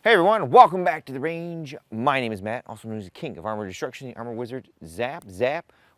Hey everyone, welcome back to the range. My name is Matt, also known as the King of Armor Destruction, the Armor Wizard. Zap.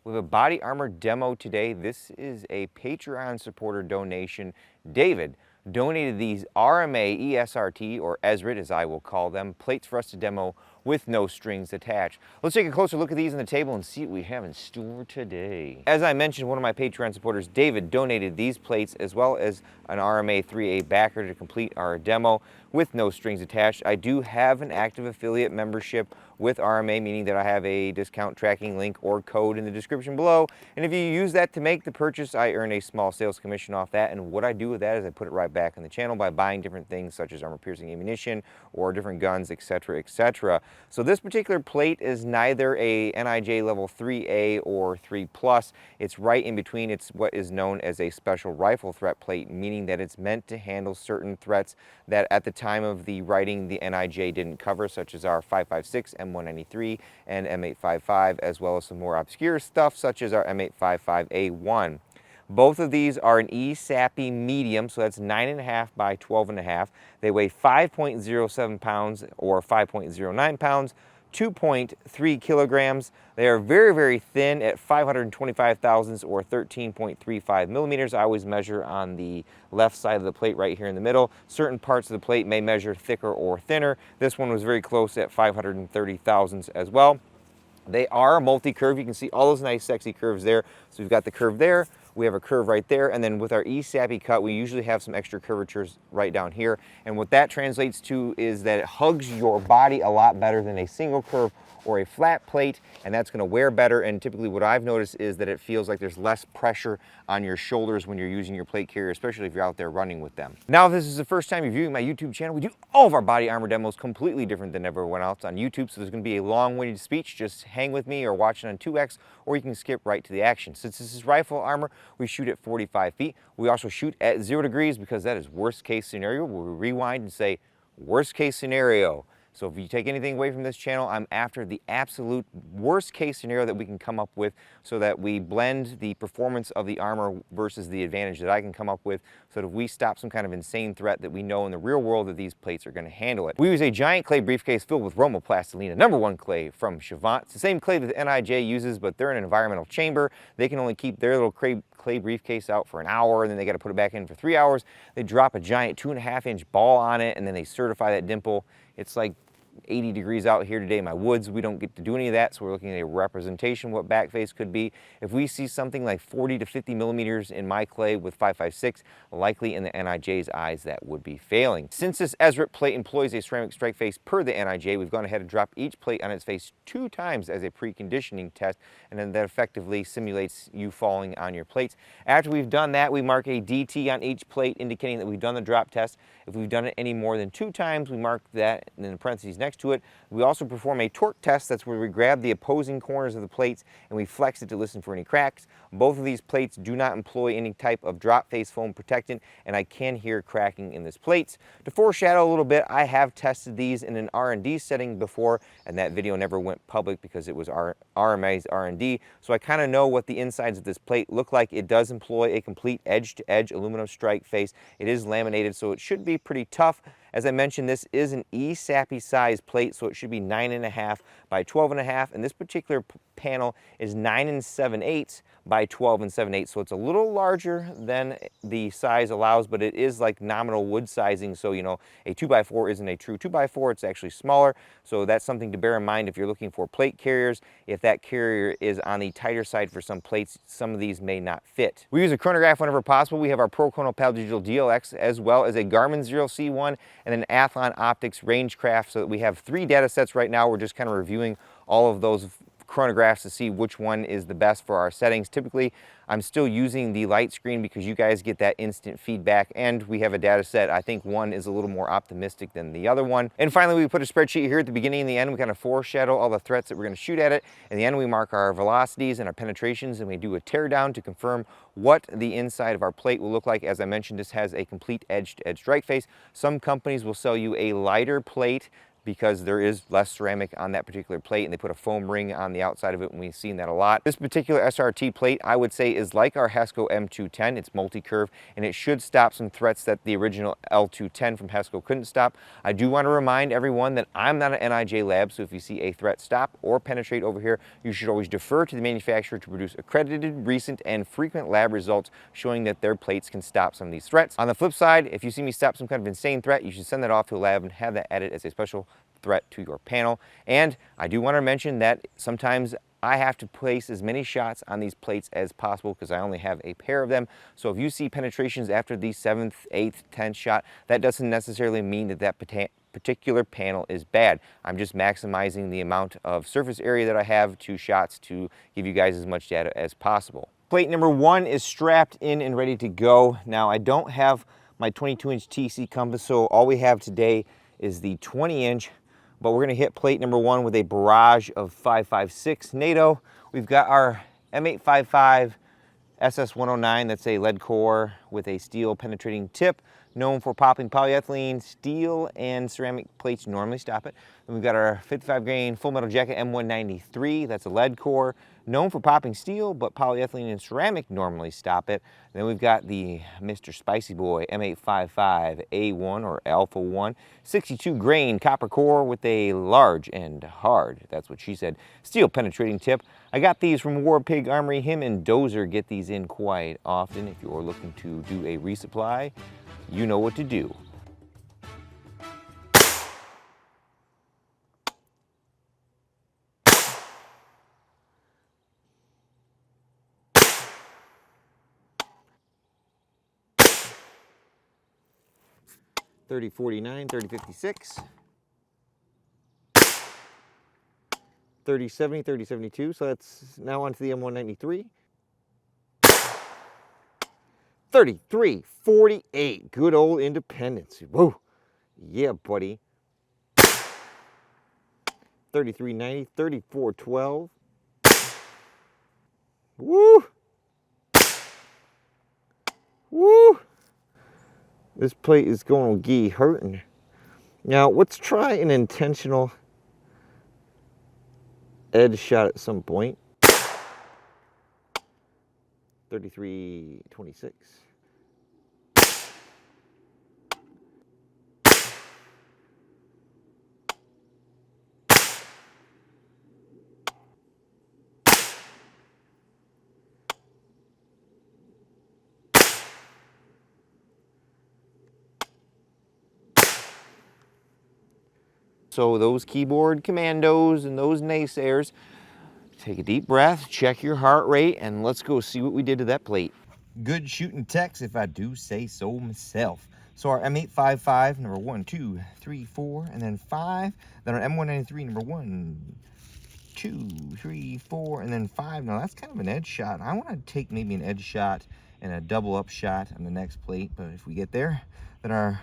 We have a body armor demo today. This is a Patreon supporter donation. David donated these RMA ESRT, or ESRT as I will call them, plates for us to demo with no strings attached. Let's take a closer look at these on the table and see what we have in store today. As I mentioned, one of my Patreon supporters, David, donated these plates as well as an RMA 3A backer to complete our demo with no strings attached. I do have an active affiliate membership with RMA, meaning that I have a discount tracking link or code in the description below. And if you use that to make the purchase, I earn a small sales commission off that. And what I do with that is I put it right back on the channel by buying different things such as armor piercing ammunition or different guns, etc., etc. So this particular plate is neither a NIJ level 3A or 3+. It's right in between. It's what is known as a special rifle threat plate, meaning that it's meant to handle certain threats that at the time of the writing the NIJ didn't cover, such as our 5.56, M193, and M855, as well as some more obscure stuff such as our M855A1. Both of these are an ESRT medium, so that's 9.5 by 12.5. They weigh 5.07 pounds or 5.09 pounds, 2.3 kilograms. They are very, very thin at 525 thousandths or 13.35 millimeters. I always measure on the left side of the plate right here in the middle. Certain parts of the plate may measure thicker or thinner. This one was very close at 530 thousandths as well. They are multi-curve. You can see all those nice sexy curves there. So we've got the curve there, we have a curve right there, and then with our ESRT cut, we usually have some extra curvatures right down here. And what that translates to is that it hugs your body a lot better than a single curve or a flat plate, and that's going to wear better. And typically what I've noticed is that it feels like there's less pressure on your shoulders when you're using your plate carrier, especially if you're out there running with them. Now, if this is the first time you're viewing my YouTube channel, we do all of our body armor demos completely different than everyone else on YouTube, so there's going to be a long-winded speech. Just hang with me or watch it on 2X, or you can skip right to the action. Since this is rifle armor, we shoot at 45 feet. We also shoot at 0 degrees because that is worst case scenario. We'll rewind and say worst case scenario. So if you take anything away from this channel, I'm after the absolute worst case scenario that we can come up with so that we blend the performance of the armor versus the advantage that I can come up with so that if we stop some kind of insane threat that we know in the real world that these plates are going to handle it. We use a giant clay briefcase filled with Romoplastilina, #1 clay from Chavant. It's the same clay that the NIJ uses, but they're in an environmental chamber. They can only keep their little clay briefcase out for an hour, and then they got to put it back in for 3 hours. They drop a giant 2.5-inch ball on it, and then they certify that dimple. It's like 80 degrees out here today in my woods. We don't get to do any of that, so we're looking at a representation of what back face could be. If we see something like 40 to 50 millimeters in my clay with 5.56, likely in the NIJ's eyes that would be failing. Since this ESRT plate employs a ceramic strike face per the NIJ, we've gone ahead and dropped each plate on its face 2 times as a preconditioning test, and then that effectively simulates you falling on your plates. After we've done that, we mark a DT on each plate indicating that we've done the drop test. If we've done it any more than 2 times, we mark that in the parentheses next to it. We also perform a torque test. That's where we grab the opposing corners of the plates and we flex it to listen for any cracks. Both of these plates do not employ any type of drop face foam protectant, and I can hear cracking in this plates. To foreshadow a little bit, I have tested these in an R&D setting before, and that video never went public because it was RMA's R&D, so I kind of know what the insides of this plate look like. It does employ a complete edge-to-edge aluminum strike face. It is laminated, so it should be pretty tough. As I mentioned, this is an ESRT size plate, so it should be 9.5 by 12.5, and this particular panel is 9 7/8 by 12 7/8, so it's a little larger than the size allows, but it is like nominal wood sizing, so you know, a 2x4 isn't a true 2x4, it's actually smaller, so that's something to bear in mind if you're looking for plate carriers. If that carrier is on the tighter side for some plates, some of these may not fit. We use a chronograph whenever possible. We have our Proconal Pal Digital DLX as well as a Garmin 0C1 and an Athlon Optics Rangecraft, so that we have 3 data sets right now. We're just kind of reviewing all of those chronographs to see which one is the best for our settings. Typically, I'm still using the light screen because you guys get that instant feedback, and we have a data set. I think one is a little more optimistic than the other one. And finally, we put a spreadsheet here at the beginning and the end. We kind of foreshadow all the threats that we're going to shoot at it. In the end, we mark our velocities and our penetrations, and we do a tear down to confirm what the inside of our plate will look like. As I mentioned, this has a complete edge-to-edge strike face. Some companies will sell you a lighter plate because there is less ceramic on that particular plate, and they put a foam ring on the outside of it, and we've seen that a lot. This particular SRT plate, I would say, is like our HESCO M210. It's multi-curve, and it should stop some threats that the original L210 from HESCO couldn't stop. I do want to remind everyone that I'm not an NIJ so if you see a threat stop or penetrate over here, you should always defer to the manufacturer to produce accredited, recent, and frequent lab results showing that their plates can stop some of these threats. On the flip side, if you see me stop some kind of insane threat, you should send that off to a lab and have that added as a special threat to your panel. And I do want to mention that sometimes I have to place as many shots on these plates as possible because I only have a pair of them. So if you see penetrations after the 7th, 8th, 10th shot, that doesn't necessarily mean that that particular panel is bad. I'm just maximizing the amount of surface area that I have to shots to give you guys as much data as possible. Plate number 1 is strapped in and ready to go. Now, I don't have my 22-inch TC compass, so all we have today is the 20-inch, but we're gonna hit plate number 1 with a barrage of 5.56 NATO. We've got our M855 SS109, that's a lead core with a steel penetrating tip, known for popping polyethylene, steel, and ceramic plates normally stop it. Then we've got our 55 grain full metal jacket M193, that's a lead core, known for popping steel, but polyethylene and ceramic normally stop it. And then we've got the Mr. Spicy Boy M855 A1 or Alpha 1, 62 grain copper core with a large and hard, that's what she said, steel penetrating tip. I got these from War Pig Armory. Him and Dozer get these in quite often. If you're looking to do a resupply, you know what to do. .30-49, .30-56, .30-70, .30-72, so that's now onto the M193. .33-48, good old Independence. Whoa, yeah, buddy. .33-90, .34-12. Woo! Woo! This plate is going to be hurting. Now, let's try an intentional edge shot at some point. .33-26. So those keyboard commandos and those naysayers, take a deep breath, check your heart rate, and let's go see what we did to that plate. Good shooting text, if I do say so myself. So our M855, number 1, 2, 3, 4, and then 5. Then our M193, number 1, 2, 3, 4, and then 5. Now that's kind of an edge shot. I want to take maybe an edge shot and a double up shot on the next plate, but if we get there, then our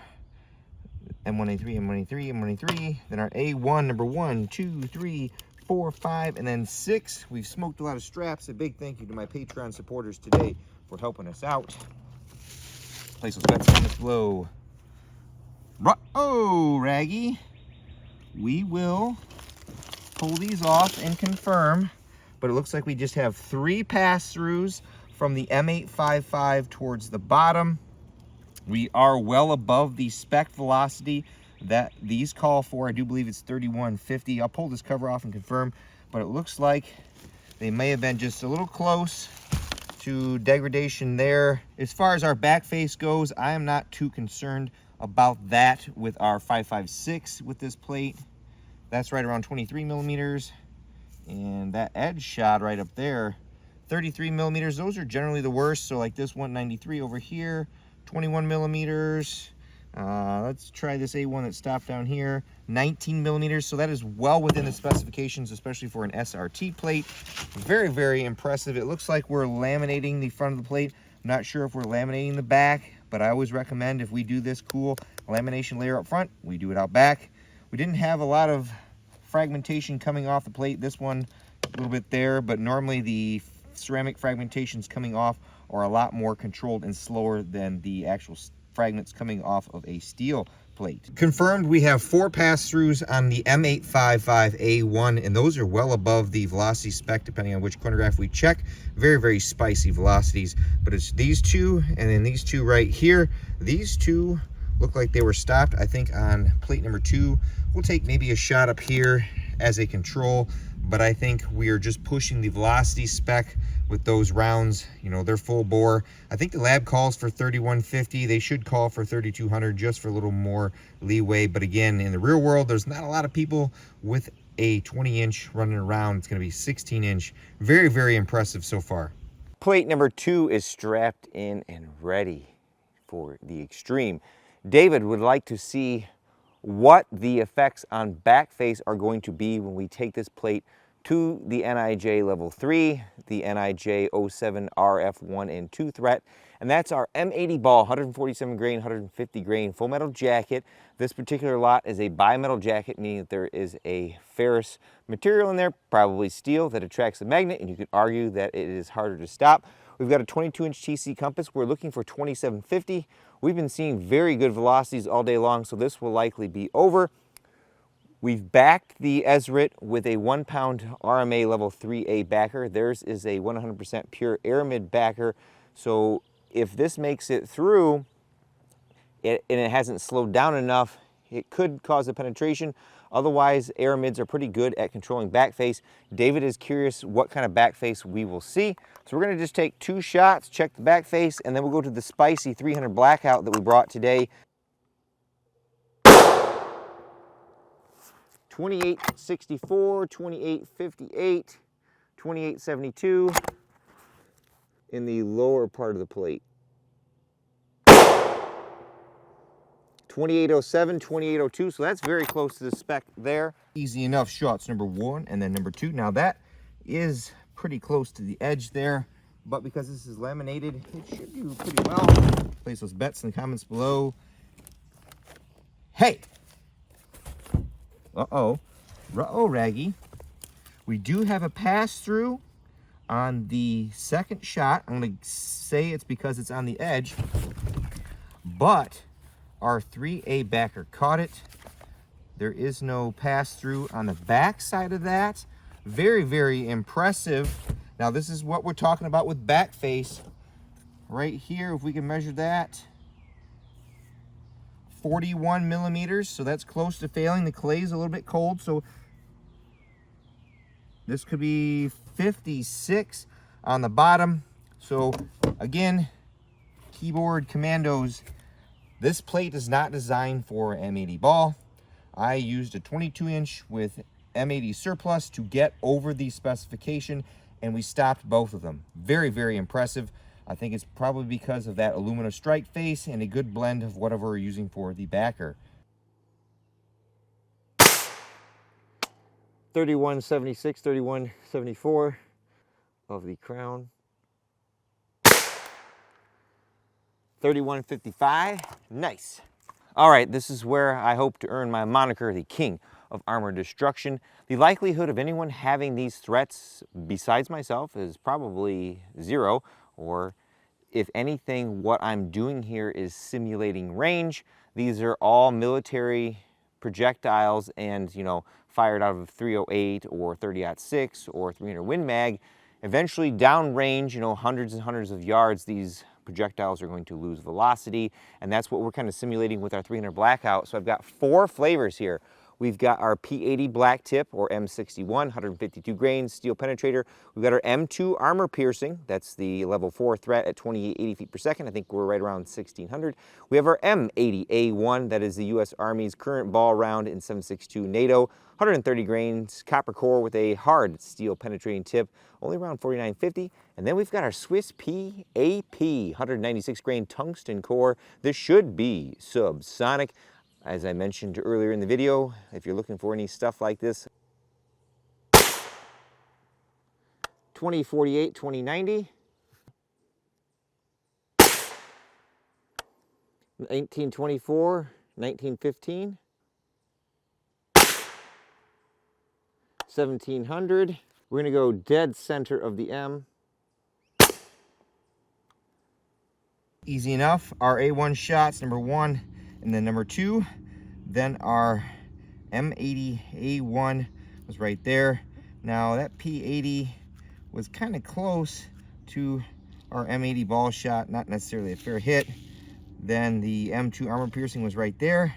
M183, M183, M183, then our A1, number 1, 2, 3, 4, 5, and then 6. We've smoked a lot of straps. A big thank you to my Patreon supporters today for helping us out. Place those bets on this blow. Oh, Raggy. We will pull these off and confirm, but it looks like we just have 3 pass-throughs from the M855 towards the bottom. We are well above the spec velocity that these call for. I do believe it's 3150. I'll pull this cover off and confirm, but it looks like they may have been just a little close to degradation there. As far as our back face goes, I am not too concerned about that with our 5.56 with this plate. That's right around 23 millimeters. And that edge shot right up there, 33 millimeters. Those are generally the worst. So like this 193 over here, 21 millimeters. Let's try this A1 that stopped down here, 19 millimeters. So that is well within the specifications, especially for an SRT plate. Very, very impressive. It looks like we're laminating the front of the plate. I'm not sure if we're laminating the back, but I always recommend, if we do this cool lamination layer up front, we do it out back. We didn't have a lot of fragmentation coming off the plate. This one, a little bit there, but normally the ceramic fragmentations coming off are a lot more controlled and slower than the actual fragments coming off of a steel plate. Confirmed, we have 4 pass-throughs on the M855A1, and those are well above the velocity spec, depending on which chronograph we check. Very, very spicy velocities, but it's these two, and then these two right here. These two look like they were stopped, I think, on plate number 2. We'll take maybe a shot up here as a control, but I think we are just pushing the velocity spec with those rounds. You know, they're full bore. I think the lab calls for 3150. They should call for 3200 just for a little more leeway. But again, in the real world, there's not a lot of people with a 20-inch running around. It's going to be 16-inch. Very, very impressive so far. Plate number 2 is strapped in and ready for the extreme. David would like to see what the effects on back face are going to be when we take this plate to the NIJ level 3, the NIJ 07 RF1 and 2 threat, and that's our M80 ball, 147 grain, 150 grain full metal jacket. This particular lot is a bimetal jacket, meaning that there is a ferrous material in there, probably steel, that attracts the magnet, and you could argue that it is harder to stop. We've got a 22-inch TC compass. We're looking for 2750. We've been seeing very good velocities all day long, so this will likely be over. We've backed the ESRT with a 1-pound RMA level 3A backer. Theirs is a 100% pure aramid backer. So if this makes it through and it hasn't slowed down enough, it could cause a penetration. Otherwise, aramids are pretty good at controlling back face. David is curious what kind of back face we will see. So we're gonna just take 2 shots, check the back face, and then we'll go to the spicy 300 blackout that we brought today. 2864, 2858, 2872 in the lower part of the plate. 2807, 2802, so that's very close to the spec there. Easy enough shots, number 1 and then number 2. Now that is pretty close to the edge there, but because this is laminated, it should do pretty well. Place those bets in the comments below. Hey! Uh-oh, Raggy. We do have a pass-through on the second shot. I'm going to say it's because it's on the edge, but our 3A backer caught it. There is no pass-through on the back side of that. Very, very impressive. Now, this is what we're talking about with back face. Right here, if we can measure that, 41 millimeters, so that's close to failing. The clay is a little bit cold, so this could be 56 on the bottom. So again, keyboard commandos, this plate is not designed for M80 ball. I used a 22-inch with M80 surplus to get over the specification, and we stopped both of them. Very, very impressive. I think it's probably because of that aluminum strike face and a good blend of whatever we're using for the backer. 3176, 3174 of the crown. 3155, nice. All right, this is where I hope to earn my moniker, the king of armor destruction. The likelihood of anyone having these threats besides myself is probably 0, or if anything, what I'm doing here is simulating range. These are all military projectiles and, you know, fired out of 308 or 30-06 or 300 Win Mag. Eventually downrange, you know, hundreds and hundreds of yards, these projectiles are going to lose velocity, and that's what we're kind of simulating with our 300 blackout. So I've got 4 flavors here. We've got our P80 black tip, or M61, 152 grains, steel penetrator. We've got our M2 armor piercing. That's the level 4 threat at 2880 feet per second. I think we're right around 1600. We have our M80A1. That is the U.S. Army's current ball round in 7.62 NATO. 130 grains, copper core with a hard steel penetrating tip, only around 4950. And then we've got our Swiss PAP, 196 grain tungsten core. This should be subsonic. As I mentioned earlier in the video, if you're looking for any stuff like this, 2048, 2090, 1924, 1915, 1700. We're going to go dead center of the M. Easy enough. Our A1 shots, number 1 and then number 2. Then our M80A1 was right there. Now that P80 was kind of close to our M80 ball shot, not necessarily a fair hit. Then the M2 armor piercing was right there.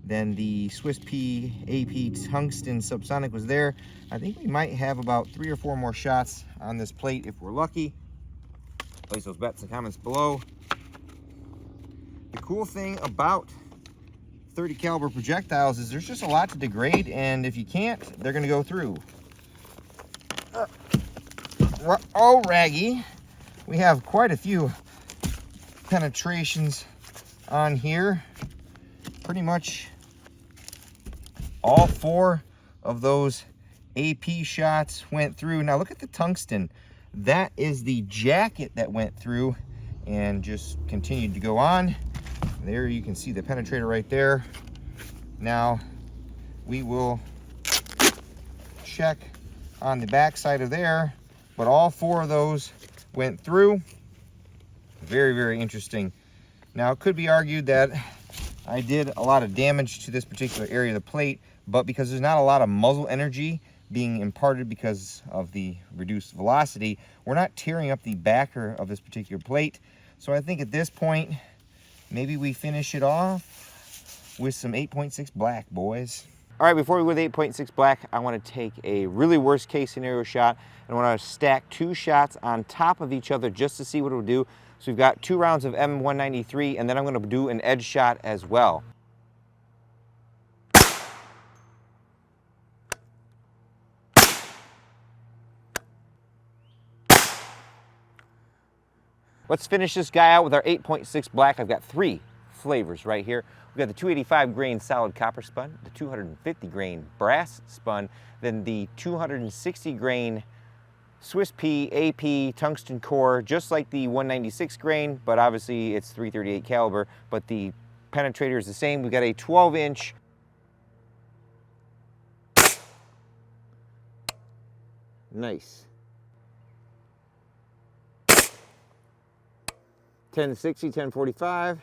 Then the Swiss P AP tungsten subsonic was there. I think we might have about 3 or 4 more shots on this plate if we're lucky. Place those bets in the comments below. The cool thing about 30 caliber projectiles is there's just a lot to degrade, and if you can't, they're gonna go through. Oh, raggy. We have quite a few penetrations on here. Pretty much all 4 of those AP shots went through. Now look at the tungsten. That is the jacket that went through and just continued to go on. There you can see the penetrator right there. Now we will check on the back side of there, but all 4 of those went through. Very, very interesting. Now it could be argued that I did a lot of damage to this particular area of the plate, but because there's not a lot of muzzle energy being imparted because of the reduced velocity, we're not tearing up the backer of this particular plate. So I think at this point, maybe we finish it off with some 8.6 black, boys. All right, before we go with 8.6 black, I want to take a really worst case scenario shot, and I want to stack 2 shots on top of each other just to see what it will do. So we've got 2 rounds of M193, and then I'm going to do an edge shot as well. Let's finish this guy out with our 8.6 black. I've got 3 flavors right here. We've got the 285 grain solid copper spun, the 250 grain brass spun, then the 260 grain Swiss P AP tungsten core, just like the 196 grain, but obviously it's 338 caliber, but the penetrator is the same. We've got a 12-inch nice 1060, 1045,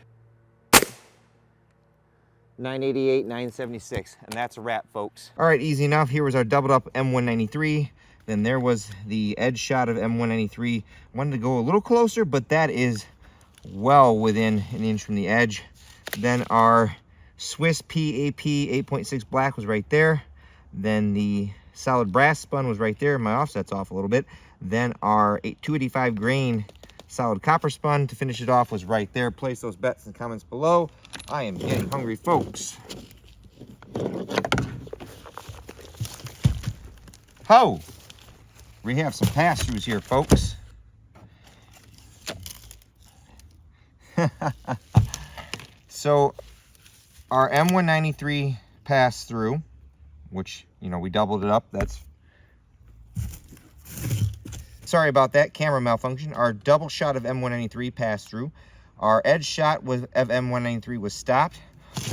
988, 976, and that's a wrap, folks. All right, easy enough. Here was our doubled up M193. Then there was the edge shot of M193. Wanted to go a little closer, but that is well within an inch from the edge. Then our Swiss PAP 8.6 black was right there. Then the solid brass spun was right there. My offset's off a little bit. Then our 285 grain solid copper spun to finish it off was right there. Place those bets in the comments below. I am getting hungry, folks. Ho! We have some pass-throughs here, folks. So our M193 pass-through, which, you know, we doubled it up. That's, sorry about that, camera malfunction. Our double shot of M193 pass-through. Our edge shot of M193 was stopped.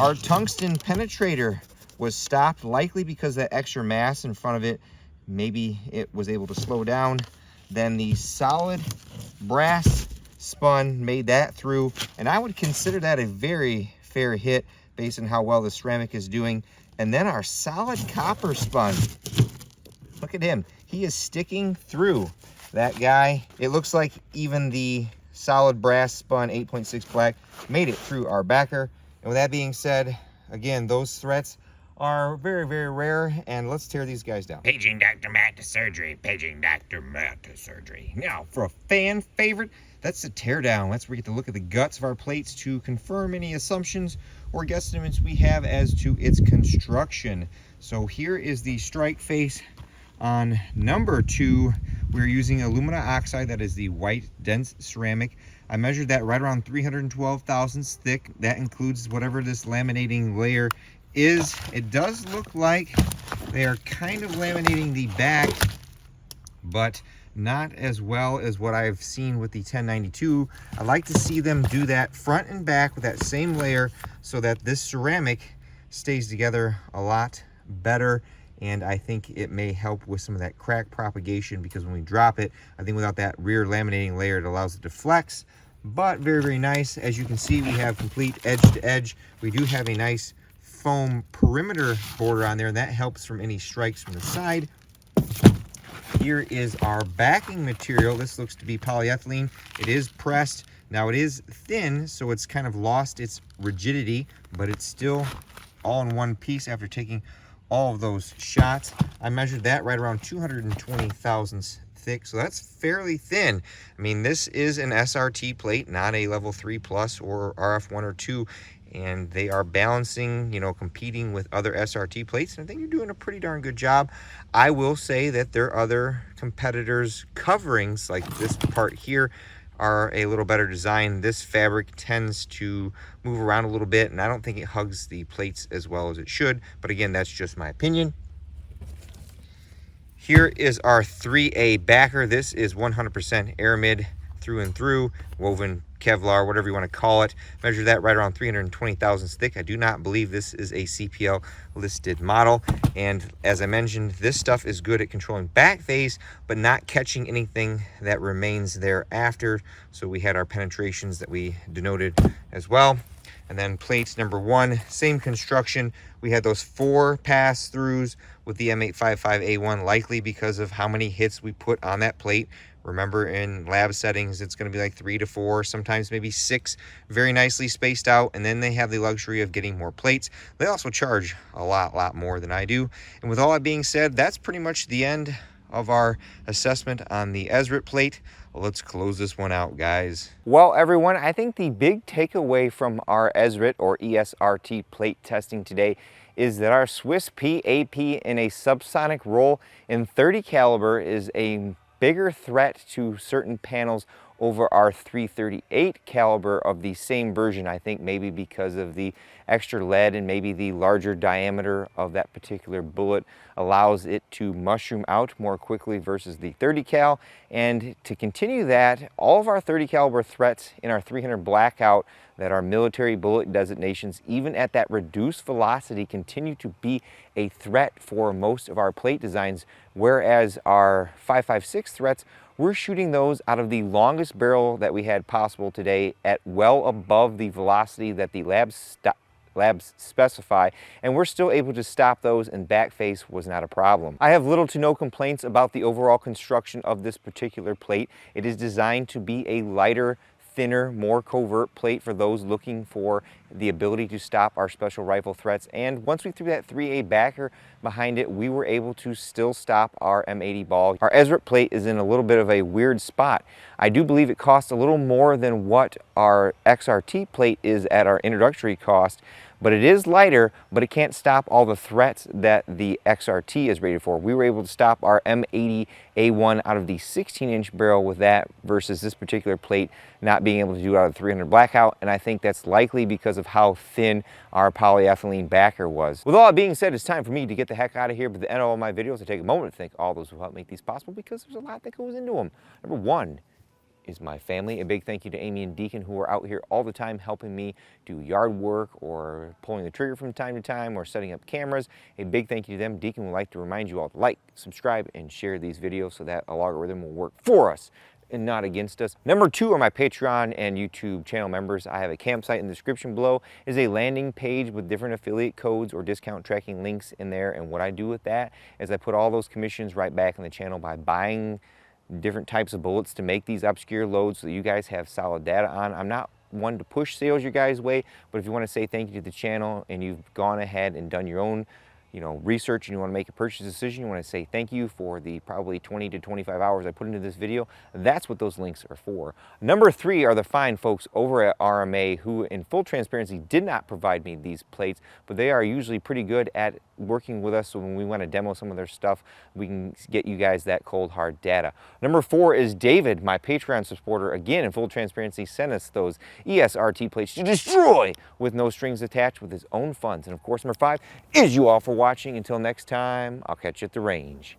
Our tungsten penetrator was stopped, likely because of that extra mass in front of it. Maybe it was able to slow down. Then the solid brass spun made that through, and I would consider that a very fair hit based on how well the ceramic is doing. And then our solid copper spun, look at him, he is sticking through. That guy, it looks like even the solid brass spun 8.6 black made it through our backer. And with that being said, again, those threats are very, very rare, and let's tear these guys down. Paging Dr. Matt to surgery. Paging Dr. Matt to surgery. Now, for a fan favorite, that's the teardown. That's where we get to look at the guts of our plates to confirm any assumptions or guesstimates we have as to its construction. So here is the strike face on number 2. We're using alumina oxide. That is the white dense ceramic. I measured that right around 312 thousandths thick. That includes whatever this laminating layer is. It does look like they are kind of laminating the back, but not as well as what I've seen with the 1092. I like to see them do that front and back with that same layer so that this ceramic stays together a lot better, and I think it may help with some of that crack propagation, because when we drop it, I think without that rear laminating layer, it allows it to flex. But very, very nice. As you can see, we have complete edge to edge. We do have a nice foam perimeter border on there, and that helps from any strikes from the side. Here is our backing material. This looks to be polyethylene. It is pressed. Now it is thin, so it's kind of lost its rigidity, but it's still all in one piece after taking all of those shots. I measured that right around 220 thousandths thick, so that's fairly thin. I mean, this is an SRT plate, not a level 3 plus or RF1 or 2, and they are balancing, you know, competing with other SRT plates, and I think you're doing a pretty darn good job. I will say that there are other competitors' coverings, like this part here, are a little better designed. This fabric tends to move around a little bit, and I don't think it hugs the plates as well as it should, but again, that's just my opinion. Here is our 3A backer. This is 100% aramid through and through, woven Kevlar, whatever you want to call it. Measure that right around 320 thousandths thick. I do not believe this is a CPL listed model. And as I mentioned, this stuff is good at controlling back phase, but not catching anything that remains thereafter. So we had our penetrations that we denoted as well. And then plate number 1, same construction. We had those 4 pass-throughs with the M855A1, likely because of how many hits we put on that plate. Remember, in lab settings, it's going to be like 3 to 4, sometimes maybe 6, very nicely spaced out. And then they have the luxury of getting more plates. They also charge a lot more than I do. And with all that being said, that's pretty much the end of our assessment on the ESRT plate. Let's close this one out, guys. Well, everyone, I think the big takeaway from our ESRT or ESRT plate testing today is that our Swiss PAP in a subsonic roll in 30 caliber is a bigger threat to certain panels over our 338 caliber of the same version. I think maybe because of the extra lead and maybe the larger diameter of that particular bullet allows it to mushroom out more quickly versus the 30 cal. And to continue that, all of our 30 caliber threats in our 300 blackout that are military bullet designations, even at that reduced velocity, continue to be a threat for most of our plate designs, whereas our 5.56 threats, we're shooting those out of the longest barrel that we had possible today at well above the velocity that the labs specify, and we're still able to stop those, and back face was not a problem. I have little to no complaints about the overall construction of this particular plate. It is designed to be a lighter, thinner, more covert plate for those looking for the ability to stop our special rifle threats. And once we threw that 3A backer behind it, we were able to still stop our M80 ball. Our ESRT plate is in a little bit of a weird spot. I do believe it costs a little more than what our XRT plate is at our introductory cost, but it is lighter, but it can't stop all the threats that the XRT is rated for. We were able to stop our M80A1 out of the 16-inch barrel with that versus this particular plate not being able to do it out of 300 blackout, and I think that's likely because of how thin our polyethylene backer was. With all that being said, it's time for me to get the heck out of here, but at the end of all my videos, I take a moment to thank all those who helped make these possible, because there's a lot that goes into them. Number 1 is my family. A big thank you to Amy and Deacon, who are out here all the time helping me do yard work or pulling the trigger from time to time or setting up cameras. A big thank you to them. Deacon would like to remind you all to like, subscribe, and share these videos so that a algorithm will work for us and not against us. Number 2 are my Patreon and YouTube channel members. I have a campsite in the description below. It is a landing page with different affiliate codes or discount tracking links in there, and what I do with that is I put all those commissions right back in the channel by buying different types of bullets to make these obscure loads so that you guys have solid data on. I'm not one to push sales your guys' way, but if you want to say thank you to the channel and you've gone ahead and done your own research and you want to make a purchase decision, you want to say thank you for the probably 20 to 25 hours I put into this video, that's what those links are for. Number 3 are the fine folks over at RMA who, in full transparency, did not provide me these plates, but they are usually pretty good at working with us, so when we want to demo some of their stuff, we can get you guys that cold hard data. Number 4 is David, my Patreon supporter, again in full transparency, sent us those ESRT plates to destroy with no strings attached with his own funds. And of course, number 5 is you all for watching. Until next time, I'll catch you at the range.